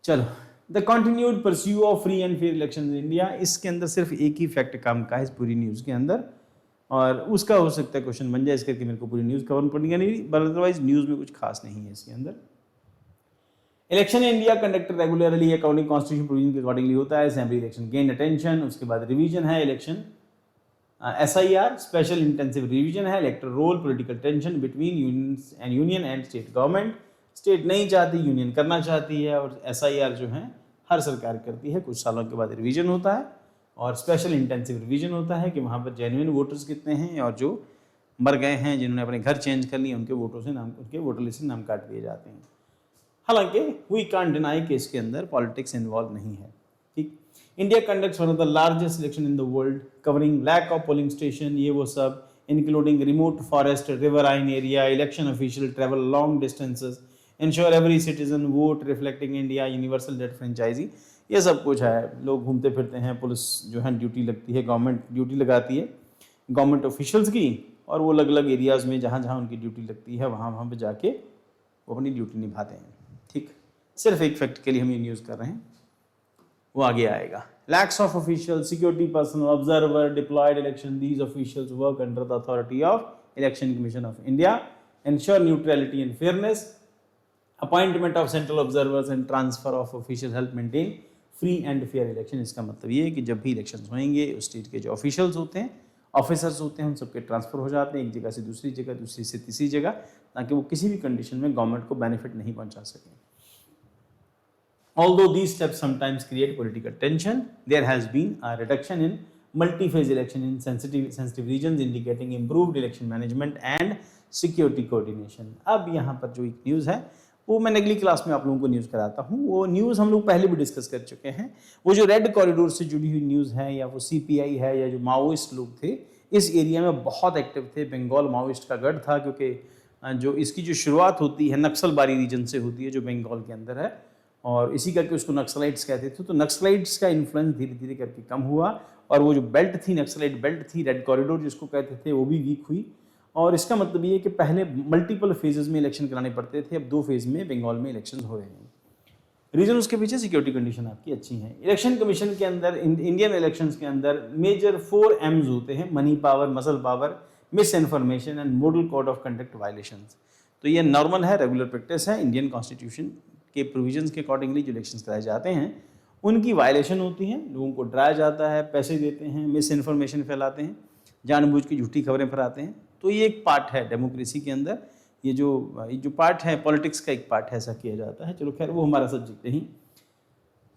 चलो, the continued pursue of free and fair election in India, इसके अंदर सिर्फ एक ही फैक्ट काम का है इस पूरी न्यूज़ के अंदर, और उसका हो सकता है क्वेश्चन बन जाए इस करके मेरे को पूरी न्यूज़ कवर करनी नहीं, बट अदरवाइज न्यूज़ में कुछ खास नहीं है इसके अंदर। Election in India conducted regularly according constitution provision के अकॉर्डिंगली होता है। असेंबली इलेक्शन गेन अटेंशन, उसके बाद रिवीजन है election SIR special intensive revision है, electoral roll, political tension between union and state government, state नहीं चाहती, यूनियन करना चाहती है, और SIR जो है हर सरकार करती है, कुछ सालों के बाद रिवीजन होता है, और स्पेशल इंटेंसिव रिवीजन होता है कि वहाँ पर जेन्युइन वोटर्स कितने हैं, और जो मर गए हैं जिन्होंने अपने घर चेंज कर लिए उनके वोटों से नाम, उनके वोटर लिस्ट से नाम काट दिए जाते हैं। हालांकि वी कांट डिनाई कि इसके अंदर पॉलिटिक्स इन्वॉल्व नहीं है। ठीक, India conducts one of the largest election in the world covering lack of polling station, ये वो सब, including remote forest, riverine area, election official travel long distances, ensure every citizen vote reflecting India, universal डेट franchise, ये सब कुछ है। लोग घूमते फिरते हैं, पुलिस जो है ड्यूटी लगती है, गवर्नमेंट ड्यूटी लगाती है गवर्नमेंट ऑफिशियल्स की, और वो अलग अलग एरियाज़ में जहाँ जहाँ उनकी ड्यूटी लगती है वहाँ पे जाके वो अपनी ड्यूटी निभाते हैं। ठीक, सिर्फ एक फैक्ट के लिए हम ये न्यूज़ कर रहे हैं, वो आगे आएगा। Lacks of official, security personnel, observer, deployed election, these officials work under the authority of election commission of India, ensure neutrality and fairness, appointment of central observers and transfer of official help maintain free and fair election. इसका मतलब ये है कि जब भी elections होंगे उस state के जो ऑफिशियल्स होते हैं, ऑफिसर्स होते हैं, उन सबके ट्रांसफर हो जाते हैं एक जगह से दूसरी जगह, दूसरी से तीसरी जगह, ताकि वो किसी भी कंडीशन में गवर्नमेंट को बेनिफिट नहीं पहुंचा सकें। Although these steps sometimes create political tension, there has been a reduction in multi-phase election in sensitive regions, indicating improved election management and security coordination. अब यहाँ पर जो एक न्यूज़ है वो मैं अगली क्लास में आप लोगों को न्यूज़ कराता हूँ। वो न्यूज़ हम लोग पहले भी डिस्कस कर चुके हैं। वो जो रेड कॉरिडोर से जुड़ी हुई न्यूज़ है, या वो CPI है, या जो माओइस्ट लोग थे इस एरिया में बहुत एक्टिव थे, बंगाल माओइस्ट का गढ़ था, क्योंकि जो इसकी जो शुरुआत होती है नक्सलबारी रीजन से होती है जो बंगाल के अंदर है, और इसी करके उसको नक्सलाइट्स कहते थे। तो नक्सलाइट्स का इन्फ्लुएंस धीरे धीरे करके कम हुआ, और वो जो बेल्ट थी, नक्सलाइट बेल्ट थी, रेड कॉरिडोर जिसको कहते थे, वो भी वीक हुई। और इसका मतलब ये कि पहले मल्टीपल फेजेस में इलेक्शन कराने पड़ते थे, अब 2 फेज में बंगाल में इलेक्शन हो रहे हैं। रीजन उसके पीछे सिक्योरिटी कंडीशन आपकी अच्छी है। इलेक्शन कमीशन के अंदर, इंडियन इलेक्शंस के अंदर मेजर 4 M's होते हैं: money power, muscle power, miss information and model code of conduct violations. तो ये नॉर्मल है, रेगुलर प्रैक्टिस है। इंडियन कॉन्स्टिट्यूशन के प्रोविजंस के अकॉर्डिंगली जो इलेक्शंस कराए जाते हैं उनकी वायलेशन होती हैं, लोगों को डराया जाता है, पैसे देते हैं, मिस इन्फॉर्मेशन फैलाते हैं, जानबूझ के झूठी खबरें फैलाते हैं। तो ये एक पार्ट है डेमोक्रेसी के अंदर, ये जो पार्ट है पॉलिटिक्स का एक पार्ट है, ऐसा किया जाता है। चलो खैर, वो हमारा सब्जेक्ट नहीं।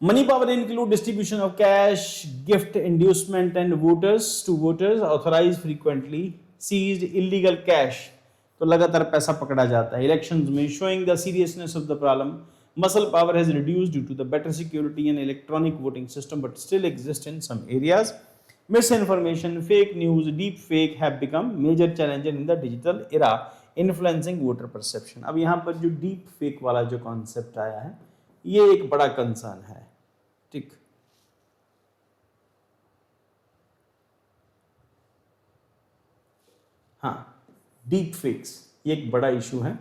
Money power include distribution of cash, gift, inducement and voters to voters, authorise frequently seized illegal cash, तो लगातार पैसा पकड़ा जाता है इलेक्शंस में। Showing the seriousness of the problem, muscle power has reduced due to the better security and electronic voting system, but still exists in some areas. Misinformation, fake news, deep fake have become major challenges in the digital era, influencing voter perception. अब यहाँ पर जो deep fake वाला जो concept आया है, ये एक बड़ा concern है। ठीक, हाँ, deep fakes ये एक बड़ा इशू है।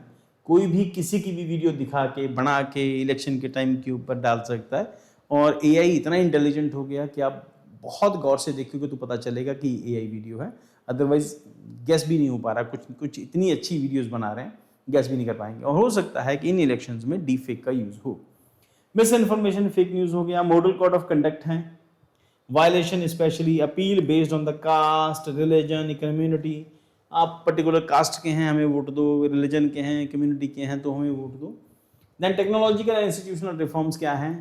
कोई भी किसी की भी वीडियो दिखा के, बना के इलेक्शन के टाइम के ऊपर डाल सकता है, और AI इतना इंटेलिजेंट हो गया कि आप बहुत गौर से देखोगे तो पता चलेगा कि AI वीडियो है, अदरवाइज गैस भी नहीं हो पा रहा। कुछ इतनी अच्छी वीडियोस बना रहे हैं, गैस भी नहीं कर पाएंगे। और हो सकता है कि इन इलेक्शंस में डीप फेक का यूज हो। मिस इन्फॉर्मेशन, फेक न्यूज हो गया। मॉडल कोड ऑफ कंडक्ट है, violation specially appeal based on the caste, religion, community. आप पर्टिकुलर कास्ट के हैं, हमें वोट दो, रिलीजन के हैं, कम्युनिटी के हैं, तो हमें वोट दो। देन टेक्नोलॉजिकल इंस्टीट्यूशनल रिफॉर्म्स क्या हैं?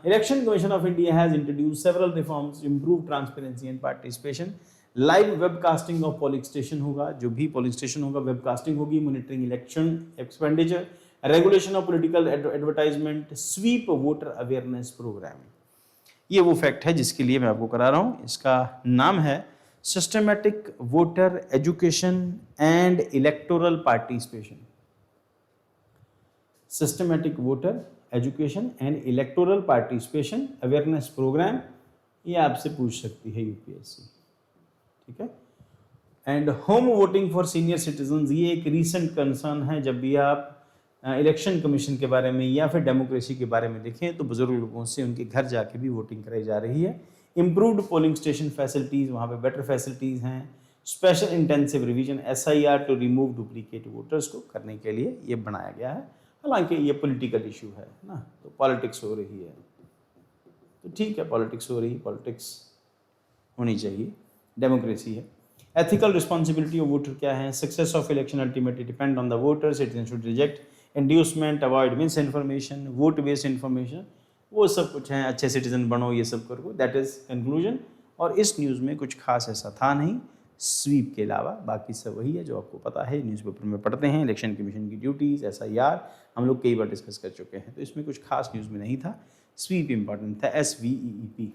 Election commission of India has introduce several reforms to improve transparency and participation. Live webcasting of polling station होगा, जो भी पोलिंग स्टेशन होगा वेबकास्टिंग होगी। Monitoring election expenditure, regulation of political advertisement, sweep voter awareness programme. ये वो fact है जिसके लिए मैं आपको करा रहा हूँ। इसका नाम है systematic voter education and electoral participation. Systematic voter education and electoral participation awareness programme, ये आपसे पूछ सकती है यूपीएससी। ठीक है। And home voting for senior citizens, ये एक रीसेंट कंसर्न है। जब भी आप इलेक्शन कमीशन के बारे में या फिर डेमोक्रेसी के बारे में देखें तो बुजुर्ग लोगों से उनके घर जाके भी वोटिंग कराई जा रही है। इम्प्रूव्ड पोलिंग स्टेशन फैसिलिटीज़, वहाँ पे बेटर फैसिलिटीज़ हैं। Special intensive revision SIR to remove duplicate voters को करने के लिए ये बनाया गया है। हालांकि ये पॉलिटिकल इशू है ना, तो पॉलिटिक्स हो रही है, तो ठीक है, पॉलिटिक्स हो रही है, पॉलिटिक्स होनी चाहिए, डेमोक्रेसी है। एथिकल रिस्पॉन्सिबिलिटी ऑफ वोटर क्या है? Success of election ultimately depend on the voter, citizen should reject inducement, avoid miss information, vote based information, वो सब कुछ है, अच्छे सिटीजन बनो, ये सब करो, दैट इज कंक्लूजन। और इस न्यूज़ में कुछ खास ऐसा था नहीं स्वीप के अलावा, बाकी सब वही है जो आपको पता है, न्यूज़पेपर में पढ़ते हैं। इलेक्शन कमीशन की ड्यूटीज़, SIR हम लोग कई बार डिस्कस कर चुके हैं, तो इसमें कुछ खास न्यूज़ में नहीं था। स्वीप इंपॉर्टेंट था, SVEEP।